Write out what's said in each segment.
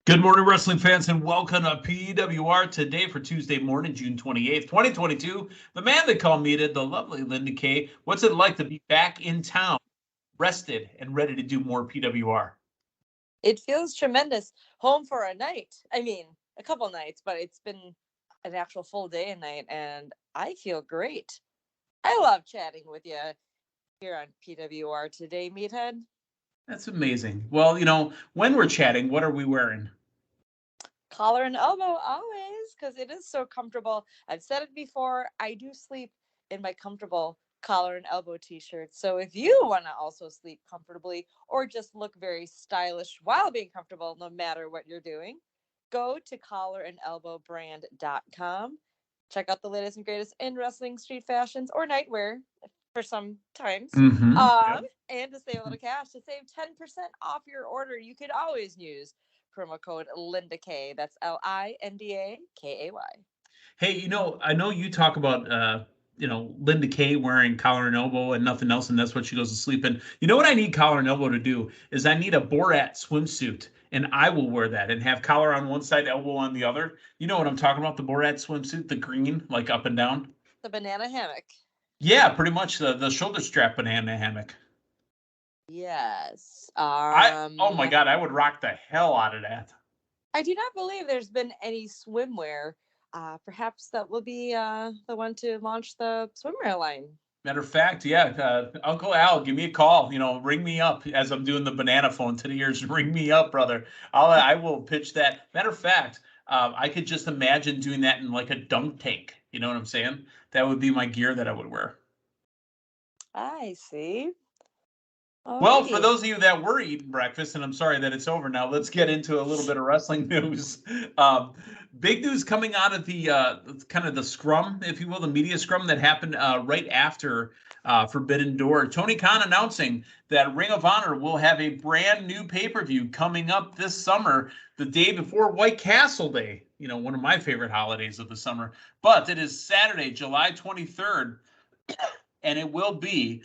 Good morning, wrestling fans, and welcome to PWR Today for Tuesday morning, June 28th, 2022. The man they call Meathead, the lovely Linda Kay. What's it like to be back in town, rested, and ready to do more PWR? It feels tremendous. Home for a night. I mean, a couple nights, but it's been an actual full day and night, and I feel great. I love chatting with you here on PWR Today, Meathead. That's amazing. Well, when we're chatting, what are we wearing? Collar and elbow always, because it is so comfortable. I've said it before, I do sleep in my comfortable collar and elbow t-shirts. So if you want to also sleep comfortably or just look very stylish while being comfortable, no matter what you're doing, go to collarandelbowbrand.com. Check out the latest and greatest in wrestling, street fashions, or nightwear for some times. Yep. And to save a little cash, to save 10% off your order, you could always use promo code Linda K. That's LINDAKAY. Hey, I know you talk about Linda Kay wearing collar and elbow and nothing else, and that's what she goes to sleep in. You know what I need collar and elbow to do is I need a Borat swimsuit, and I will wear that and have collar on one side, elbow on the other. You know what I'm talking about? The Borat swimsuit, the green, like up and down. The banana hammock. Yeah, pretty much the shoulder strap banana hammock. Yes. Oh my God, I would rock the hell out of that. I do not believe there's been any swimwear. Perhaps that will be the one to launch the swimwear line. Matter of fact, yeah, Uncle Al, give me a call. Ring me up as I'm doing the banana phone to the ears. Ring me up, brother. I will pitch that. Matter of fact, I could just imagine doing that in like a dunk tank. You know what I'm saying? That would be my gear that I would wear. I see. Well, for Alrighty. those of you that were eating breakfast, and I'm sorry that it's over now, let's get into a little bit of wrestling news. Big news coming out of the kind of the scrum, if you will, the media scrum that happened right after Forbidden Door. Tony Khan announcing that Ring of Honor will have a brand new pay-per-view coming up this summer, the day before White Castle Day. One of my favorite holidays of the summer. But it is Saturday, July 23rd, and it will be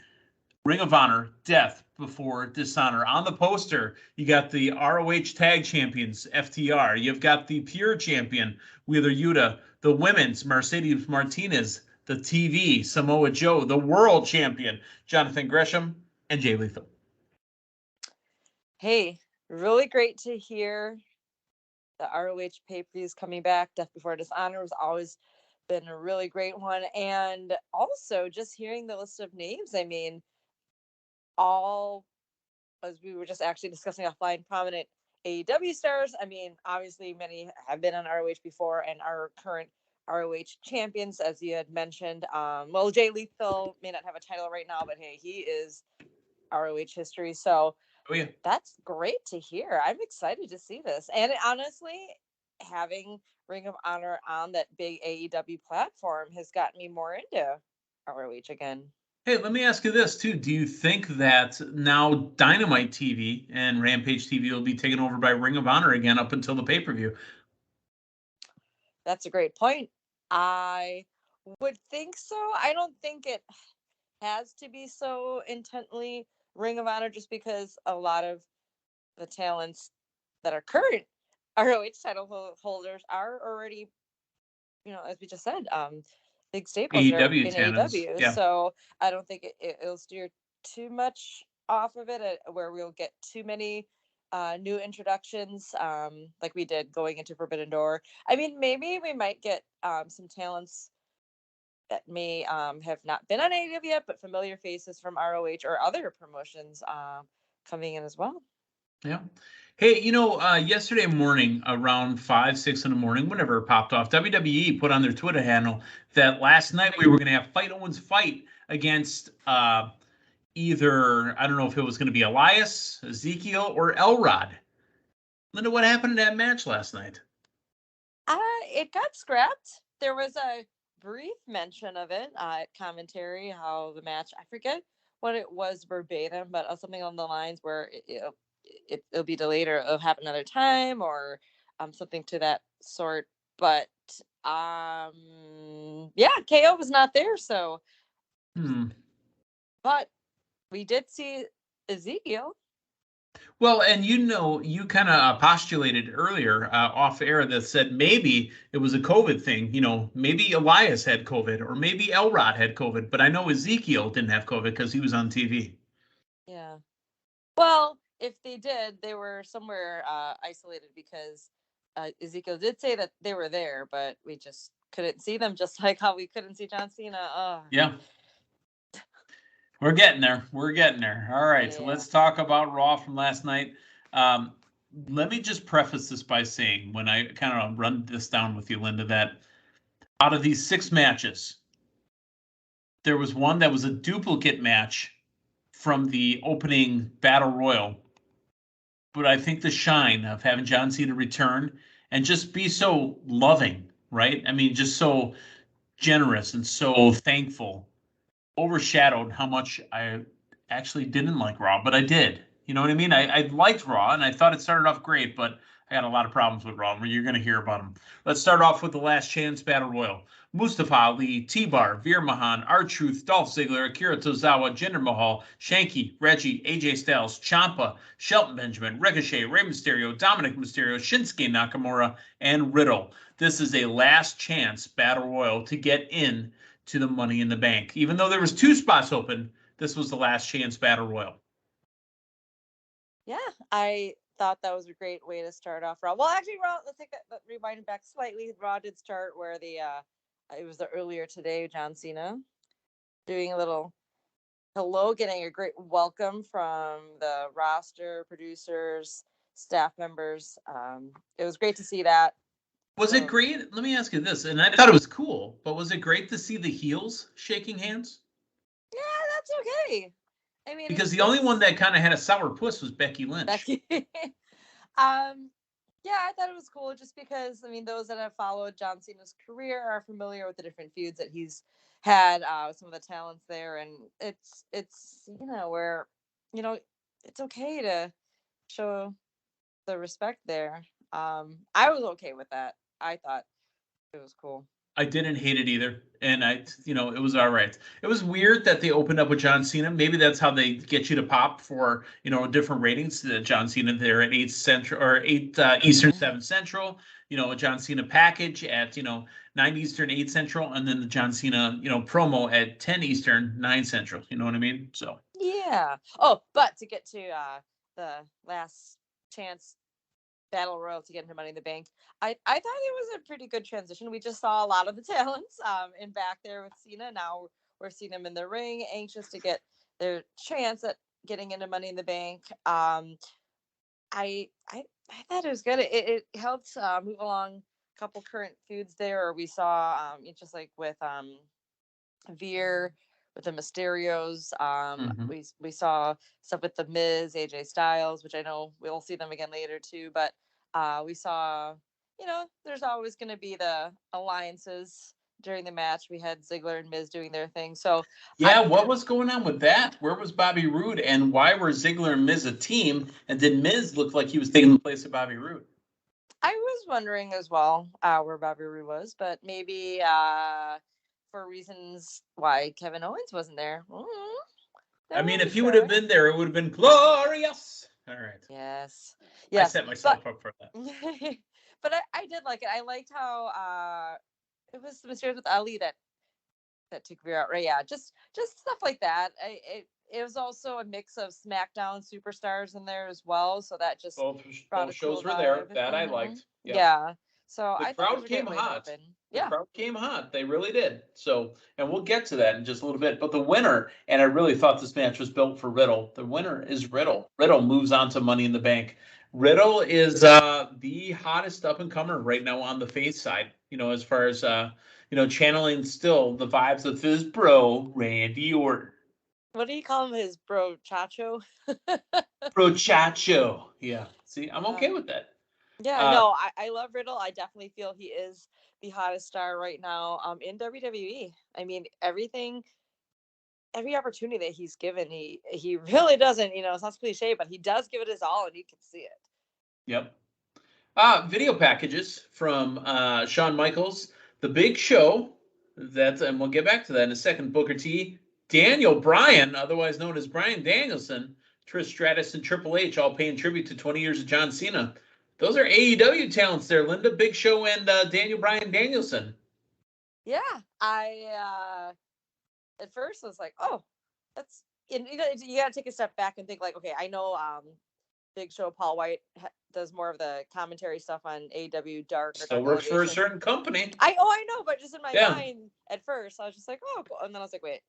Ring of Honor, Death Before Dishonor. On the poster, you got the ROH Tag Champions, FTR. You've got the Pure Champion, Wheeler Yuta. The Women's, Mercedes Martinez. The TV, Samoa Joe. The World Champion, Jonathan Gresham. And Jay Lethal. Hey, really great to hear the ROH pay-per-views coming back. Death Before Dishonor has always been a really great one. And also just hearing the list of names, I mean, all, as we were just actually discussing offline, prominent AEW stars. I mean, obviously many have been on ROH before and are current ROH champions, as you had mentioned. Well, Jay Lethal may not have a title right now, but hey, he is ROH history. So that's great to hear. I'm excited to see this. And honestly, having Ring of Honor on that big AEW platform has gotten me more into ROH again. Hey, let me ask you this too. Do you think that now Dynamite TV and Rampage TV will be taken over by Ring of Honor again up until the pay-per-view? That's a great point. I would think so. I don't think it has to be so intently Ring of Honor just because a lot of the talents that are current ROH title holders are already, as we just said, big staples in AEW. Yeah. So I don't think it'll steer too much off of it where we'll get too many new introductions like we did going into Forbidden Door. I mean, maybe we might get some talents that may have not been on AEW yet, but familiar faces from ROH or other promotions coming in as well. Yeah. Hey, yesterday morning around 5, 6 in the morning, whenever it popped off, WWE put on their Twitter handle that last night we were going to have Fight Owens fight against either, I don't know if it was going to be Elias, Ezekiel, or Elrod. Linda, what happened to that match last night? It got scrapped. There was a brief mention of it at commentary, how the match, I forget what it was verbatim, but something on the lines where it'll be delayed or it'll happen another time or something to that sort. But yeah, KO was not there, so but we did see Ezekiel. Well, and you kind of postulated earlier off air that said maybe it was a COVID thing. Maybe Elias had COVID or maybe Elrod had COVID, but I know Ezekiel didn't have COVID because he was on TV. Yeah. Well, if they did, they were somewhere isolated because Ezekiel did say that they were there, but we just couldn't see them, just like how we couldn't see John Cena. Oh. Yeah. We're getting there. We're getting there. All right. So let's talk about Raw from last night. Let me just preface this by saying, when I kind of run this down with you, Linda, that out of these 6 matches, there was one that was a duplicate match from the opening Battle Royal. But I think the shine of having John Cena return and just be so loving, right? I mean, just so generous and so thankful overshadowed how much I actually didn't like Raw, but I did. You know what I mean? I liked Raw, and I thought it started off great, but I had a lot of problems with Raw. You're going to hear about them. Let's start off with the Last Chance Battle Royal. Mustafa Ali, T-Bar, Veer Mahan, R-Truth, Dolph Ziggler, Akira Tozawa, Jinder Mahal, Shanky, Reggie, AJ Styles, Ciampa, Shelton Benjamin, Ricochet, Rey Mysterio, Dominic Mysterio, Shinsuke Nakamura, and Riddle. This is a last chance Battle Royal to get in to the Money in the Bank. Even though there was 2 spots open, this was the last chance Battle Royal. Yeah, I thought that was a great way to start off Raw. Well, actually, Raw, let's take that, rewind it back slightly. Raw did start where it was the earlier today, John Cena doing a little hello, getting a great welcome from the roster, producers, staff members. It was great to see that. Was it great? Let me ask you this, and I thought it was cool, but was it great to see the heels shaking hands? Yeah, that's okay. I mean, because the only one that kind of had a sour puss was Becky Lynch. Becky. Yeah, I thought it was cool just because, I mean, those that have followed John Cena's career are familiar with the different feuds that he's had with some of the talents there, and it's where it's okay to show the respect there. I was okay with that. I thought it was cool. I didn't hate it either, and it was all right. It was weird that they opened up with John Cena. Maybe that's how they get you to pop for different ratings. John Cena there at 8 Central or 8 Eastern, 7 Central. A John Cena package at 9 Eastern, 8 Central, and then the John Cena promo at 10 Eastern, 9 Central. You know what I mean? So yeah. Oh, but to get to the last chance Battle Royal to get into Money in the Bank, I thought it was a pretty good transition. We just saw a lot of the talents in back there with Cena. Now we're seeing them in the ring, anxious to get their chance at getting into Money in the Bank. I thought it was good. It helped move along a couple current feuds there. Or we saw just like with Veer with the Mysterios. We saw stuff with the Miz, AJ Styles, which I know we'll see them again later too. But we saw, there's always going to be the alliances during the match. We had Ziggler and Miz doing their thing. So yeah, what was going on with that? Where was Bobby Roode, and why were Ziggler and Miz a team? And did Miz look like he was taking the place of Bobby Roode? I was wondering as well where Bobby Roode was, but maybe for reasons why Kevin Owens wasn't there. I mean, if he would have been there, it would have been glorious. All right. Yes. I set myself up for that. But I did like it. I liked how it was the Mysterios with Ali that took Veer out. Right? Yeah. Just stuff like that. It was also a mix of SmackDown superstars in there as well. So that just both brought shows cool were there. That I liked. Yeah. So the crowd came hot. The crowd came hot. They really did. So, and we'll get to that in just a little bit. But the winner, and I really thought this match was built for Riddle. The winner is Riddle. Riddle moves on to Money in the Bank. Riddle is the hottest up and comer right now on the face side. As far as channeling still the vibes of his bro Randy Orton. What do you call him? His bro Chacho? Bro Chacho. Yeah. See, I'm okay with that. Yeah, no, I love Riddle. I definitely feel he is the hottest star right now in WWE. I mean, every opportunity that he's given, he really doesn't, it sounds cliche, but he does give it his all, and you can see it. Yep. Video packages from Shawn Michaels, The Big Show, and we'll get back to that in a second. Booker T, Daniel Bryan, otherwise known as Bryan Danielson, Trish Stratus and Triple H all paying tribute to 20 years of John Cena. Those are AEW talents there, Linda. Big Show and Daniel Bryan Danielson. Yeah, I at first was like, oh, that's, and you got to take a step back and think like, okay, I know Big Show Paul White does more of the commentary stuff on AEW Dark or Still Dark works for a Elevation. certain company. I know, but just in my mind at first, I was just like, oh, cool. And then I was like, wait,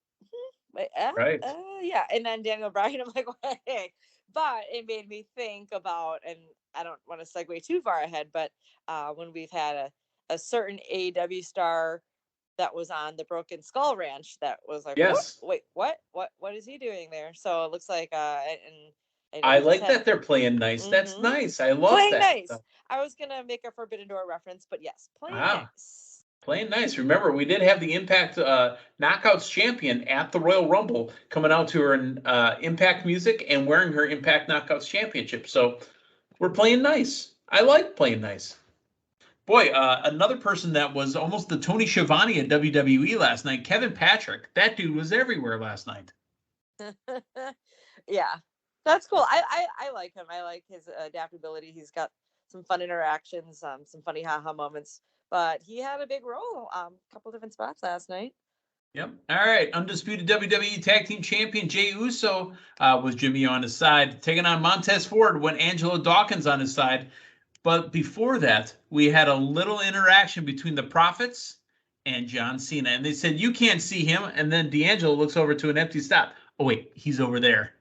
right. Yeah. And then Daniel Bryan, I'm like, wait. But it made me think about, and I don't want to segue too far ahead, but when we've had a certain AEW star that was on the Broken Skull Ranch, that was like, yes, what is he doing there? So it looks like, and I like that they're playing nice. That's nice. I love playing that. Nice. I was gonna make a Forbidden Door reference, but yes, playing nice. Playing nice. Remember, we did have the Impact Knockouts champion at the Royal Rumble coming out to her Impact music and wearing her Impact Knockouts championship. So we're playing nice. I like playing nice. Boy, another person that was almost the Tony Schiavone at WWE last night, Kevin Patrick. That dude was everywhere last night. Yeah, that's cool. I like him. I like his adaptability. He's got some fun interactions, some funny haha moments. But he had a big role, a couple different spots last night. Yep. All right. Undisputed WWE Tag Team Champion Jey Uso was Jimmy on his side, taking on Montez Ford when Angelo Dawkins on his side. But before that, we had a little interaction between the Prophets and John Cena. And they said, you can't see him. And then D'Angelo looks over to an empty stop. Oh, wait, he's over there.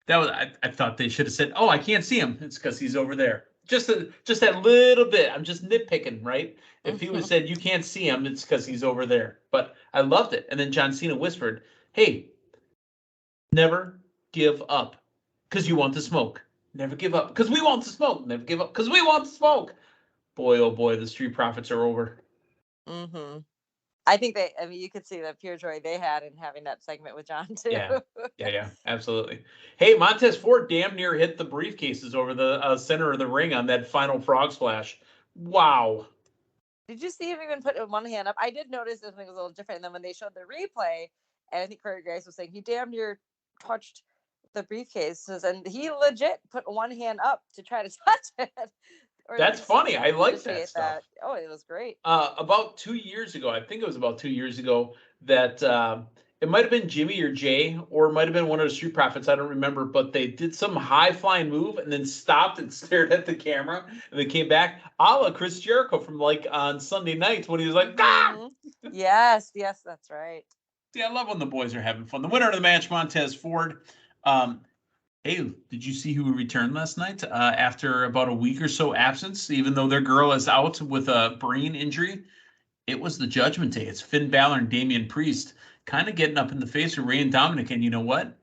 That was I thought they should have said, oh, I can't see him. It's because he's over there. Just that little bit. I'm just nitpicking, right? If he would have said, you can't see him, it's because he's over there. But I loved it. And then John Cena whispered, hey, never give up because you want to smoke. Never give up because we want to smoke. Never give up because we want to smoke. Boy, oh boy, the Street Profits are over. I think you could see the pure joy they had in having that segment with John too. Yeah, absolutely. Hey, Montez Ford damn near hit the briefcases over the center of the ring on that final frog splash. Wow. Did you see him even put one hand up? I did notice this thing was a little different. And then when they showed the replay, and I think Corey Grace was saying he damn near touched the briefcases, and he legit put one hand up to try to touch it. That's funny. I like that stuff. Oh, it was great. About 2 years ago, I think it was about 2 years ago, that it might have been Jimmy or Jay, or it might have been one of the Street Profits. I don't remember, but they did some high flying move and then stopped and stared at the camera, and they came back, a la Chris Jericho from like on Sunday nights when he was like, ah! Yes, that's right. See, I love when the boys are having fun. The winner of the match, Montez Ford. Hey, did you see who returned last night after about a week or so absence, even though their girl is out with a brain injury? It was the Judgment Day. It's Finn Balor and Damian Priest kind of getting up in the face of Rey and Dominic. And you know what?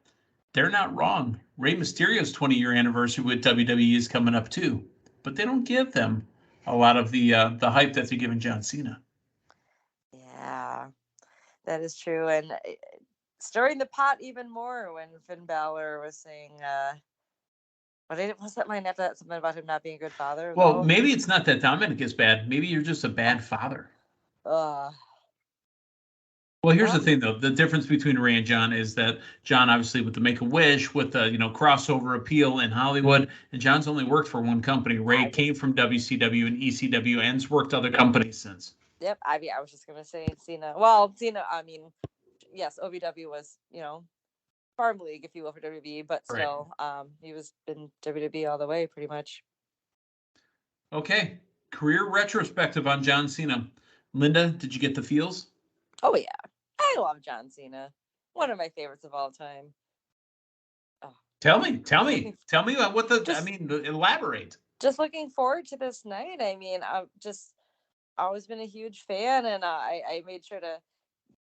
They're not wrong. Rey Mysterio's 20-year anniversary with WWE is coming up too. But they don't give them a lot of the hype that they're giving John Cena. Yeah, that is true. And stirring the pot even more when Finn Balor was saying, was that line after that, something about him not being a good father? Well, maybe it's not that Dominic is bad. Maybe you're just a bad father. Well, here's the thing, though. The difference between Rey and John is that John, obviously, with the Make-A-Wish, with the crossover appeal in Hollywood, and John's only worked for one company. Rey came from WCW and ECW and's worked other companies since. Yep, I was just gonna say Cena. Well, Cena, I mean, yes, OVW was, farm league, if you will, for WWE, but still, he was in WWE all the way, pretty much. Okay, career retrospective on John Cena. Linda, did you get the feels? Oh yeah, I love John Cena. One of my favorites of all time. Oh. Tell me what elaborate. Just looking forward to this night. I mean, I've just always been a huge fan, and I made sure to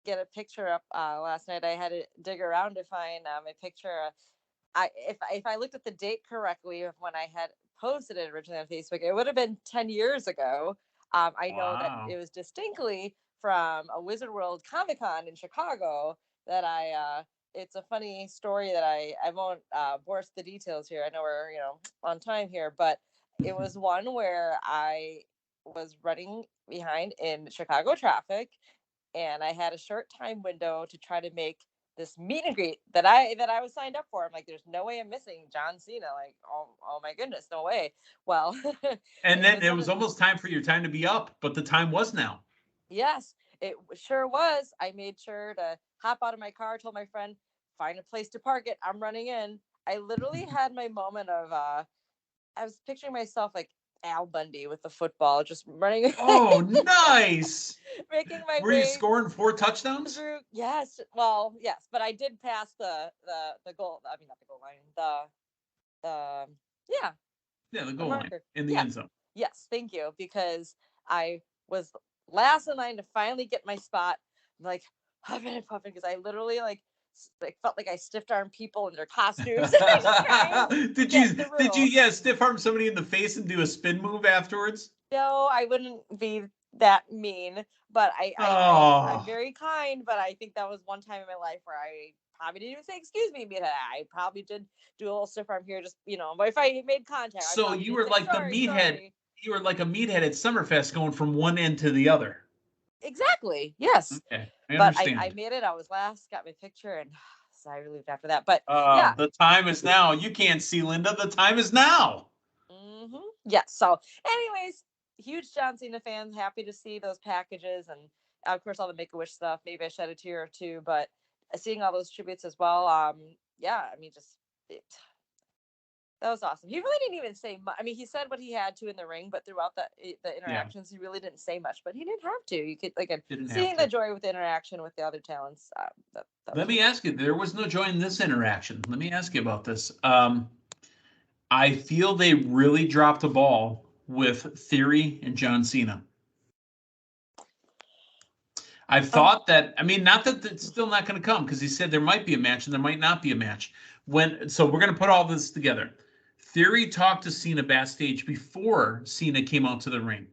get a picture up last night. I had to dig around to find a picture. If I looked at the date correctly of when I had posted it originally on Facebook, it would have been 10 years ago. I know that it was distinctly from a Wizard World Comic Con in Chicago that it's a funny story that I won't bore the details here. I know we're on time here, but it was one where I was running behind in Chicago traffic, and I had a short time window to try to make this meet and greet that I was signed up for. I'm like, there's no way I'm missing John Cena. Like, oh my goodness, no way. Well, and then it was almost time for your time to be up, but the time was now. Yes, it sure was. I made sure to hop out of my car, told my friend, find a place to park it. I'm running in. I literally had my moment of I was picturing myself like Al Bundy with the football, just running. Oh, nice. Making my Were way you scoring 4 touchdowns? through. Yes, well, yes, but I did pass the goal. I mean, not the goal line. The Yeah, the goal line marker in the end zone. Yes, thank you, because I was last in line to finally get my spot. I'm like huffing and puffing because I literally like felt like I stiff armed people in their costumes. Did you stiff arm somebody in the face and do a spin move afterwards? No, I wouldn't be that mean, but I'm very kind. But I think that was one time in my life where I probably didn't even say excuse me, Meathead. I probably did do a little stiff arm here, just but if I made contact, so you were like the meathead. Sorry. You were like a meathead at Summerfest, going from one end to the other. Exactly. Yes. Okay, but I made it. I was last, got my picture, and so I relieved after that. But yeah, the time is now. You can't see Linda. The time is now. Mm-hmm. Yes. So, anyways, huge John Cena fan. Happy to see those packages, and of course all the Make-A-Wish stuff. Maybe I shed a tear or two, but seeing all those tributes as well. Yeah. I mean, that was awesome. He really didn't even say much. I mean, he said what he had to in the ring, but throughout the interactions, he really didn't say much. But he didn't have to. You could seeing the joy with the interaction with the other talents. Let me ask you. There was no joy in this interaction. Let me ask you about this. I feel they really dropped the ball with Theory and John Cena. I thought that. I mean, not that it's still not going to come, because he said there might be a match and there might not be a match. So we're going to put all this together. Theory talked to Cena backstage before Cena came out to the ring.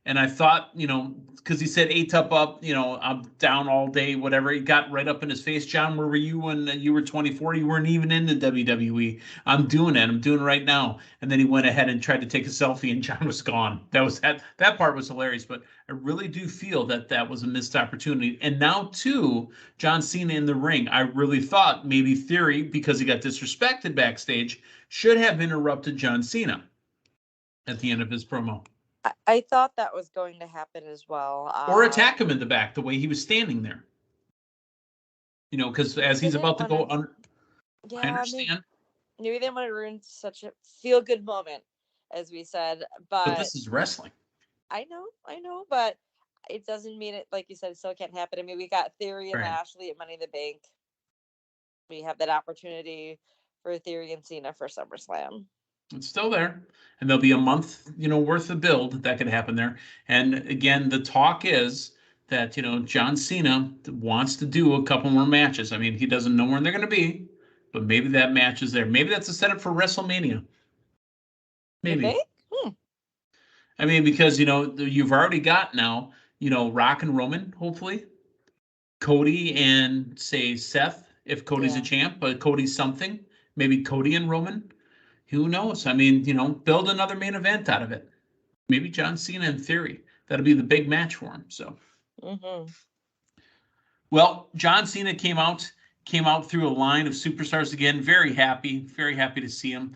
And I thought, because he said, up, I'm down all day, whatever. He got right up in his face. John, where were you when you were 24? You weren't even in the WWE. I'm doing it. I'm doing it right now. And then he went ahead and tried to take a selfie, and John was gone. That part was hilarious. But I really do feel that was a missed opportunity. And now, too, John Cena in the ring. I really thought maybe Theory, because he got disrespected backstage, should have interrupted John Cena at the end of his promo. I thought that was going to happen as well. Or attack him in the back the way he was standing there. Because as he's about to go under. Yeah, I understand. Maybe they want to ruin such a feel-good moment, as we said. But this is wrestling. I know, but it doesn't mean it, like you said, it still can't happen. I mean, we got Theory and Lashley at Money in the Bank. We have that opportunity for Theory and Cena for SummerSlam. It's still there, and there'll be a month, worth of build that could happen there. And again, the talk is that, John Cena wants to do a couple more matches. I mean, he doesn't know where they're going to be, but maybe that match is there. Maybe that's a setup for WrestleMania. Maybe. I mean, because, you've already got now, Rock and Roman, hopefully, Cody and, say, Seth, if Cody's a champ, but Cody's something. Maybe Cody and Roman. Who knows? I mean, build another main event out of it. Maybe John Cena in Theory. That'll be the big match for him. So, Well, John Cena came out through a line of superstars again. Very happy to see him.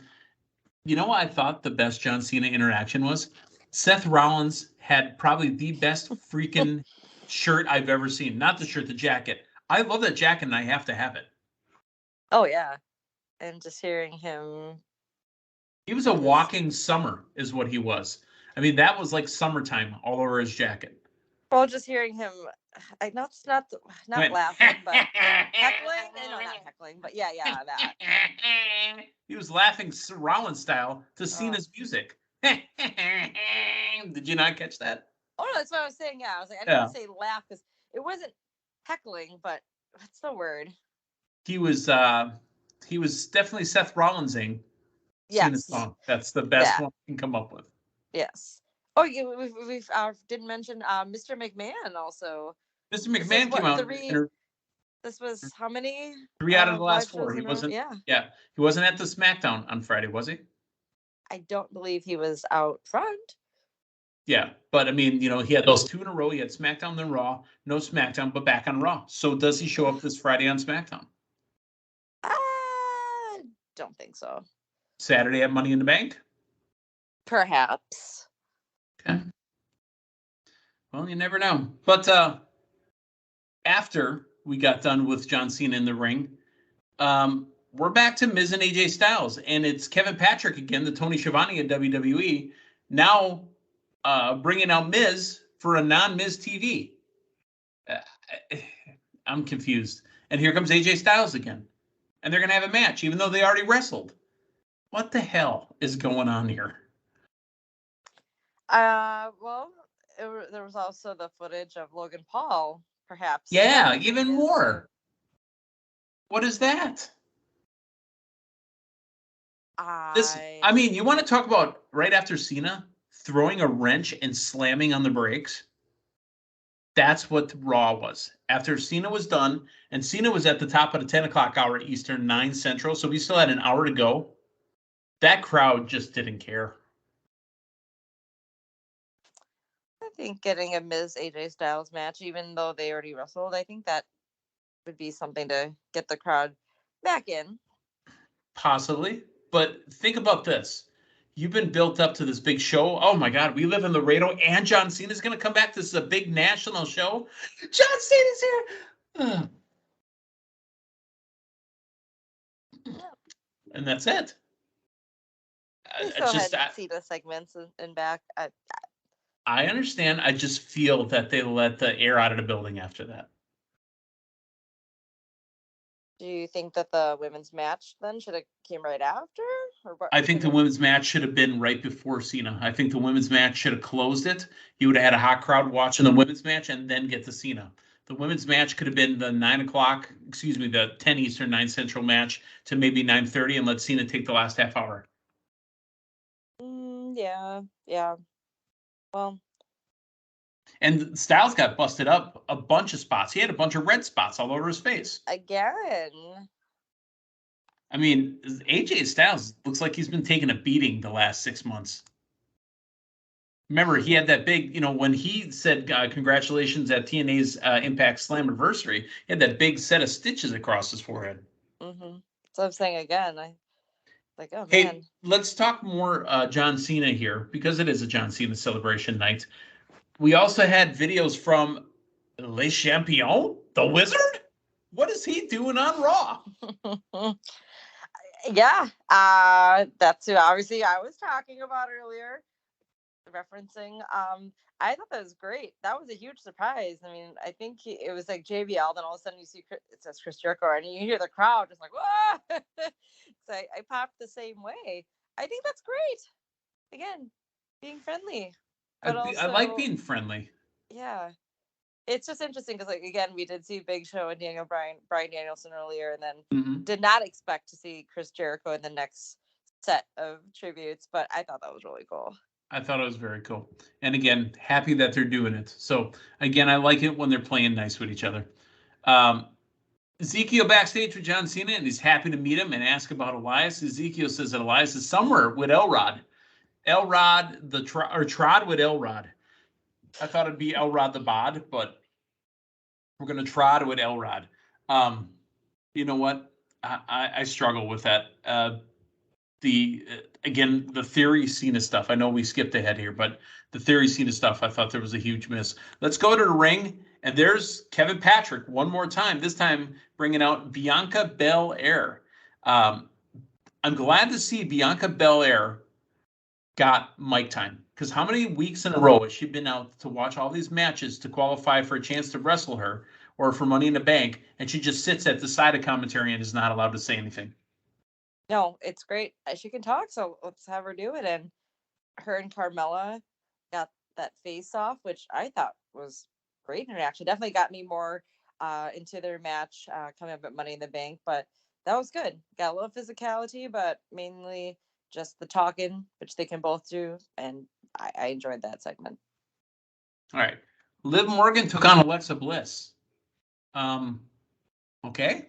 You know what I thought the best John Cena interaction was? Seth Rollins had probably the best freaking shirt I've ever seen. Not the shirt, the jacket. I love that jacket, and I have to have it. Oh, yeah. And just hearing him. He was a walking summer is what he was. I mean, that was like summertime all over his jacket. Well, just hearing him, not laughing, but heckling. No, not heckling, but yeah, that. He was laughing Rollins style to Cena's music. Did you not catch that? Oh, no, that's what I was saying. Yeah, I was like, I didn't say laugh because it wasn't heckling, but what's the word? He was definitely Seth Rollinsing. Cena's song. That's the best one I can come up with. Yes. Oh, we didn't mention Mr. McMahon also. Mr. McMahon came out. This was how many? 3 out of the last 4. He wasn't. Yeah. He wasn't at the SmackDown on Friday, was he? I don't believe he was out front. Yeah, but I mean, he had those 2 in a row. He had SmackDown, then Raw. No SmackDown, but back on Raw. So does he show up this Friday on SmackDown? don't think so. Saturday at Money in the Bank? Perhaps. Okay. Well, you never know. But after we got done with John Cena in the ring, we're back to Miz and AJ Styles, and it's Kevin Patrick again, the Tony Schiavone of WWE, now bringing out Miz for a non-Miz TV. I'm confused. And here comes AJ Styles again, and they're going to have a match, even though they already wrestled. What the hell is going on here? Well, there was also the footage of Logan Paul, perhaps. Yeah, even more. What is that? I mean, you want to talk about right after Cena throwing a wrench and slamming on the brakes? That's what Raw was. After Cena was done, and Cena was at the top of the 10 o'clock hour Eastern, 9 Central, so we still had an hour to go. That crowd just didn't care. I think getting a Miz AJ Styles match, even though they already wrestled, I think that would be something to get the crowd back in. Possibly. But think about this. You've been built up to this big show. Oh my God, we live in Laredo, and John Cena's going to come back. This is a big national show. John Cena's here. And that's it. We still had Cena segments and back. I understand. I just feel that they let the air out of the building after that. Do you think that the women's match then should have came right after? Or what? I think the women's match should have been right before Cena. I think the women's match should have closed it. You would have had a hot crowd watching the women's match and then get to Cena. The women's match could have been the the 10 Eastern, 9 Central match to maybe 9:30 and let Cena take the last half hour. Yeah. Well. And Styles got busted up a bunch of spots. He had a bunch of red spots all over his face. Again. I mean, AJ Styles looks like he's been taking a beating the last 6 months. Remember, he had that big, when he said congratulations at TNA's Impact Slammiversary, he had that big set of stitches across his forehead. Mm-hmm. So I'm saying again, oh, hey, man. Let's talk more John Cena here, because it is a John Cena celebration night. We also had videos from Le Champion, the Wizard. What is he doing on Raw? Yeah, that's who obviously I was talking about earlier, referencing. I thought that was great. That was a huge surprise. I mean, I think it was like JBL, then all of a sudden you see it says Chris Jericho, and you hear the crowd just like, whoa! So I popped the same way. I think that's great. Again, being friendly. But I like being friendly. Yeah. It's just interesting because, again, we did see Big Show and Bryan Danielson earlier, and then did not expect to see Chris Jericho in the next set of tributes, but I thought that was really cool. I thought it was very cool. And again, happy that they're doing it. So again, I like it when they're playing nice with each other. Ezekiel backstage with John Cena, and he's happy to meet him and ask about Elias. Ezekiel says that Elias is somewhere with Elrod. Elrod, Trod with Elrod. I thought it'd be Elrod the Bod, but we're going to trod with Elrod. You know what? I struggle with that. Again, the Theory Cena stuff. I know we skipped ahead here, but the Theory Cena stuff, I thought there was a huge miss. Let's go to the ring, and there's Kevin Patrick one more time, this time bringing out Bianca Belair. I'm glad to see Bianca Belair got mic time, because how many weeks in a row has she been out to watch all these matches to qualify for a chance to wrestle her or for Money in the Bank, and she just sits at the side of commentary and is not allowed to say anything? No, it's great. She can talk, so let's have her do it. And her and Carmella got that face off, which I thought was great interaction. Definitely got me more into their match coming up at Money in the Bank, but that was good. Got a little physicality, but mainly just the talking, which they can both do, and I enjoyed that segment. All right. Liv Morgan took on Alexa Bliss. Okay.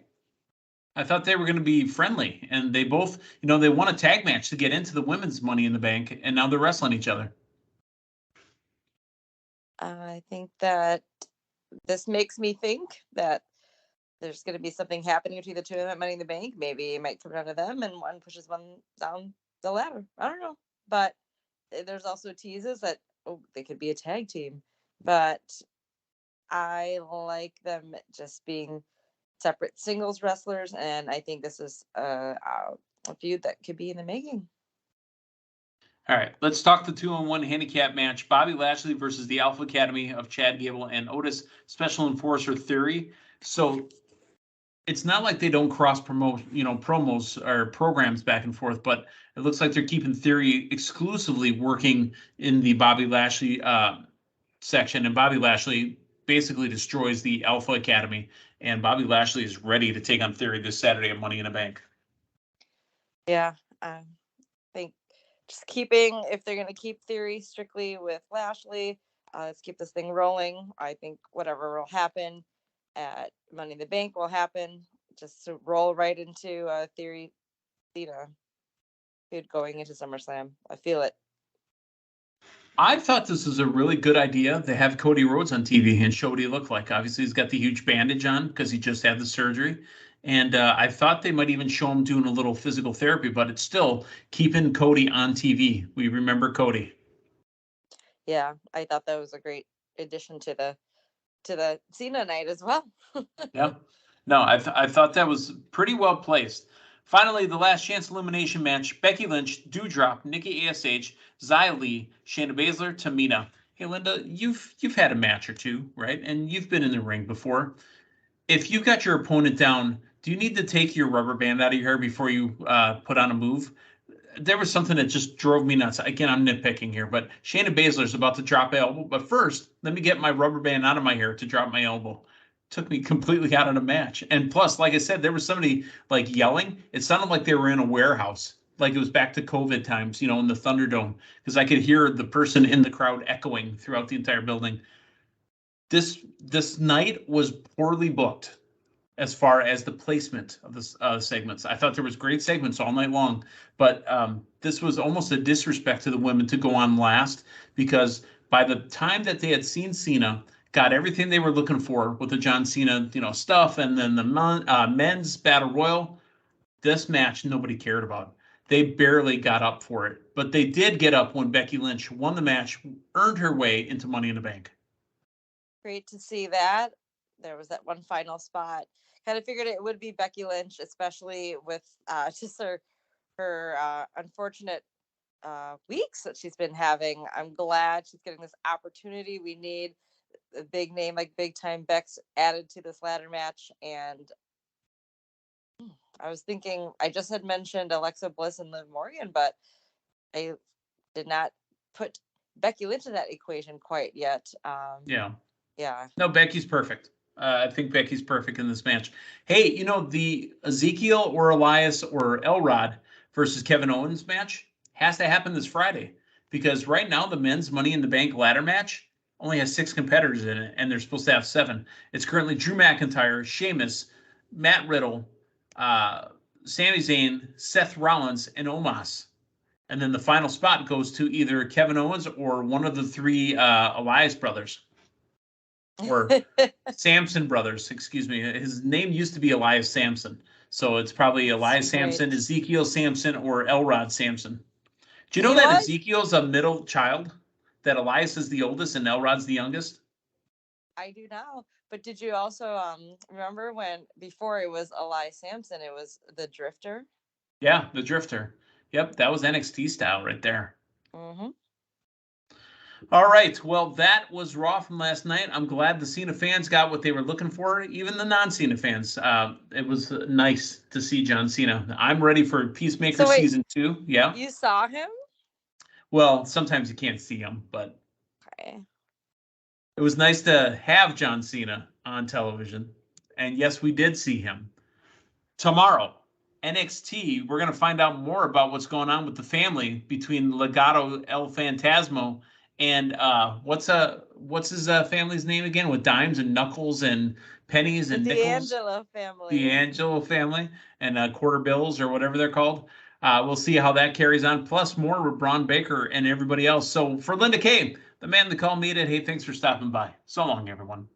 I thought they were going to be friendly, and they both, they won a tag match to get into the women's Money in the Bank, and now they're wrestling each other. I think that this makes me think that there's going to be something happening between the two of them at Money in the Bank. Maybe it might come down to them and one pushes one down the ladder. I don't know. But there's also teases that, they could be a tag team. But I like them just being separate singles wrestlers. And I think this is a feud that could be in the making. All right, let's talk the 2-on-1 handicap match. Bobby Lashley versus the Alpha Academy of Chad Gable and Otis Special Enforcer Theory. So it's not like they don't cross promote, promos or programs back and forth, but it looks like they're keeping Theory exclusively working in the Bobby Lashley section, and Bobby Lashley basically destroys the Alpha Academy, and Bobby Lashley is ready to take on Theory this Saturday at Money in the Bank. Yeah, I think just if they're going to keep Theory strictly with Lashley, let's keep this thing rolling. I think whatever will happen at Money in the Bank will happen. Just to roll right into Theory Cena feud going into SummerSlam. I feel it. I thought this was a really good idea to have Cody Rhodes on TV and show what he looked like. Obviously, he's got the huge bandage on because he just had the surgery. And I thought they might even show him doing a little physical therapy, but it's still keeping Cody on TV. We remember Cody. Yeah, I thought that was a great addition to the Cena night as well. Yeah. No, I thought that was pretty well placed. Finally, the last chance elimination match: Becky Lynch, Doudrop, Nikki ASH, Xia Li, Shayna Baszler, Tamina. Hey, Linda, you've had a match or two, right? And you've been in the ring before. If you got your opponent down, do you need to take your rubber band out of your hair before you put on a move? There was something that just drove me nuts. Again, I'm nitpicking here, but Shayna Baszler's about to drop an elbow. But first, let me get my rubber band out of my hair to drop my elbow. Took me completely out of the match. And plus, like I said, there was somebody like yelling. It sounded like they were in a warehouse, like it was back to COVID times, in the Thunderdome, because I could hear the person in the crowd echoing throughout the entire building. This night was poorly booked as far as the placement of the segments. I thought there was great segments all night long, but this was almost a disrespect to the women to go on last, because by the time that they had seen Cena, got everything they were looking for with the John Cena, stuff, and then the men's battle royal, this match nobody cared about. They barely got up for it, but they did get up when Becky Lynch won the match, earned her way into Money in the Bank. Great to see that. There was that one final spot. Kind of figured it would be Becky Lynch, especially with just her unfortunate weeks that she's been having. I'm glad she's getting this opportunity. We need a big name like Big Time Bex added to this ladder match. And I was thinking, I just had mentioned Alexa Bliss and Liv Morgan, but I did not put Becky Lynch in that equation quite yet. Yeah. Yeah. No, Becky's perfect. I think Becky's perfect in this match. Hey, the Ezekiel or Elias or Elrod versus Kevin Owens match has to happen this Friday, because right now the men's Money in the Bank ladder match only has 6 competitors in it, and they're supposed to have 7. It's currently Drew McIntyre, Sheamus, Matt Riddle, Sami Zayn, Seth Rollins, and Omos. And then the final spot goes to either Kevin Owens or one of the 3 Elias brothers. Or Samson brothers, excuse me. His name used to be Elias Samson. So it's probably Elias Samson, Ezekiel Samson, or Elrod Samson. Do you know that Ezekiel's a middle child? That Elias is the oldest and Elrod's the youngest? I do now. But did you also remember when before it was Elias Samson, it was the Drifter? Yeah, the Drifter. Yep, that was NXT style right there. Mm-hmm. All right. Well, that was Raw from last night. I'm glad the Cena fans got what they were looking for, even the non-Cena fans. It was nice to see John Cena. I'm ready for Peacemaker Season 2. Yeah. You saw him? Well, sometimes you can't see him, but okay. It was nice to have John Cena on television. And yes, we did see him. Tomorrow, NXT, we're going to find out more about what's going on with the family between Legado El Fantasma and what's his family's name again, with dimes and knuckles and pennies and nickels? D'Angelo family. The Angelo family and quarter bills or whatever they're called. We'll see how that carries on. Plus more with Braun Baker and everybody else. So for Linda Kay, the man they call Meathead, hey, thanks for stopping by. So long, everyone.